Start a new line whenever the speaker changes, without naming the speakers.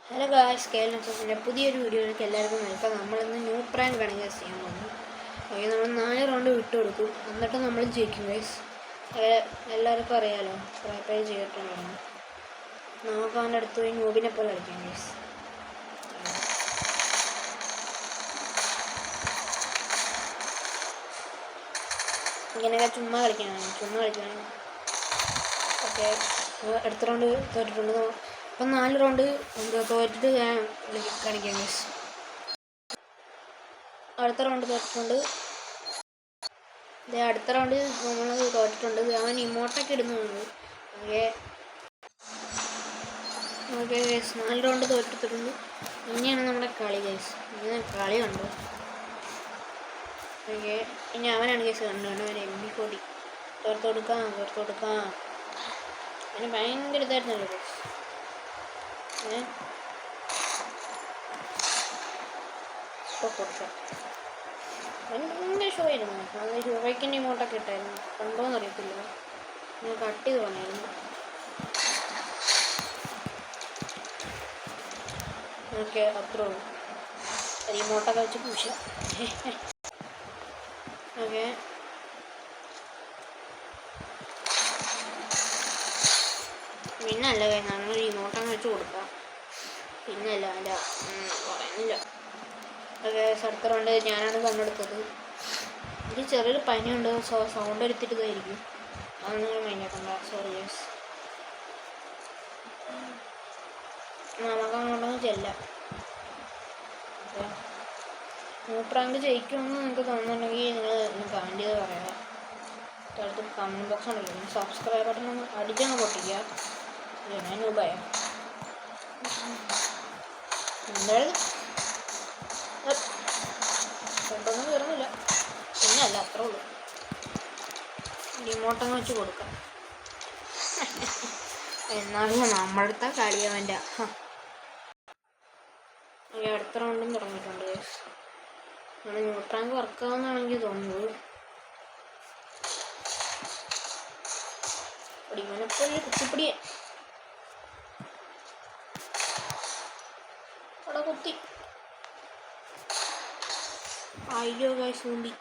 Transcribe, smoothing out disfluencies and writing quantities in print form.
Hello guys, കേരളത്തിൻ്റെ പുതിയൊരു വീഡിയോയിലേക്ക് എല്ലാവർക്കും വെൽക്കം. നമ്മളിന്ന് ന്യൂ പ്രാങ്ക് ആണ് ഗൈസ് ചെയ്യാൻ പോകുന്നത്. ഓക്കെ, നമ്മൾ 4 റൗണ്ട് വിട്ടു കൊടുക്കും, എന്നിട്ട് നമ്മൾ ജയിക്കും ഗൈസ്. എല്ലാവർക്കും അറിയാലോ, കുറേ പേര് ചെയ്തിട്ടുണ്ടായിരുന്നു. നമുക്ക് അവൻ്റെ അടുത്ത് പോയി ന്യൂബിനെ പോലെ കളിക്കാം ഗൈസ്. ഇങ്ങനെയൊക്കെ ചുമ്മാ കളിക്കണം. ഓക്കെ, അടുത്ത റൗണ്ട് തോറ്റിട്ടുണ്ട്. ഇപ്പം 4 റൗണ്ട് തോറ്റിട്ട് ഞാൻ കാണിക്കാം ഗൈസ്. അടുത്ത റൗണ്ട് തോറ്റിട്ടുണ്ട്. അടുത്ത റൗണ്ട് നമ്മൾ തോറ്റിട്ടുണ്ട്. അവൻ ഇമോട്ടൊക്കെ ഇടുന്നുണ്ട്. ഓക്കെ ഗൈസ്, 4 റൗണ്ട് തോറ്റിട്ടുണ്ട്. ഇനിയാണ് നമ്മുടെ കളി ഗൈസ്. ഇങ്ങനെ കളി കണ്ടു. ഓക്കെ, ഇനി അവനാണ് ഗൈസ് കണ്ടുകൊണ്ട് അവൻ MP40 തോർത്ത് കൊടുക്കാം. അവന് ഭയങ്കര ഇതായിരുന്നല്ലോ ഗൈസ്. ഇപ്പോൾ കൊടുക്കാം. ഭയങ്കര ഷോ ആയിരുന്നു. അത് ഹീറോയ്ക്കിൻ്റെ ഇമോട്ടൊക്കെ ഇട്ടായിരുന്നു. കണ്ടോന്ന് അറിയത്തില്ല, ഞാൻ കട്ട് ചെയ്ത് പറഞ്ഞായിരുന്നു. ഓക്കെ, അത്രേ ഉള്ളൂ. ഇമോട്ടൊക്കെ വെച്ച് പൂശ. ഓക്കെ, പിന്നല്ല നമ്മൾ ഇമോട്ടങ്ങ് വെച്ച് കൊടുക്കാം. പിന്നല്ല പറയുന്നില്ല. ഓക്കെ, അടുത്ത റൗണ്ട് ഞാനാണ് കണ്ടെടുത്തത്. എനിക്ക് ചെറിയൊരു പനിയുണ്ട്, സൗണ്ട് എടുത്തിട്ട് ഇതായിരിക്കും. അതൊന്നും ഞാൻ മൈൻഡാക്കണ്ട, സോറി ഗൈസ്. നമുക്ക് അങ്ങോട്ടൊന്നും ചെല്ലാം. ന്യൂ പ്രാങ്ക് ജയിക്കുമെന്ന് നിങ്ങൾക്ക് തോന്നുന്നുണ്ടെങ്കിൽ നിങ്ങൾ കമൻറ്റ് ചെയ്ത് പറയാം. അടുത്ത് കമൻറ്റ് ബോക്സ് ഉണ്ടല്ലോ, സബ്സ്ക്രൈബ് ബട്ടൺ ഒന്ന് അടിച്ചങ്ങ് പൊട്ടിക്കുക. ഞാൻ ന്യൂബായ എന്തായാലും പെട്ടെന്ന് കയറുന്നില്ല. പിന്നല്ല, അത്രേ ഉള്ളൂ. റിമോട്ടങ്ങ് വെച്ച് കൊടുക്കാം. എന്നാലും നമ്മളടുത്ത കളിയവൻ്റെ. അടുത്ത റൗണ്ടും തുടങ്ങിയിട്ടുണ്ട്. നമ്മൾ ന്യൂ പ്രാങ്ക് വർക്കാവുന്നതാണ് എനിക്ക് തോന്നുന്നത്. ഇവനെപ്പോലെ കുത്തിപ്പിടിയെ അവിടെ കുത്തി. അയ്യോ ഗൈസ്, ഊമ്പി.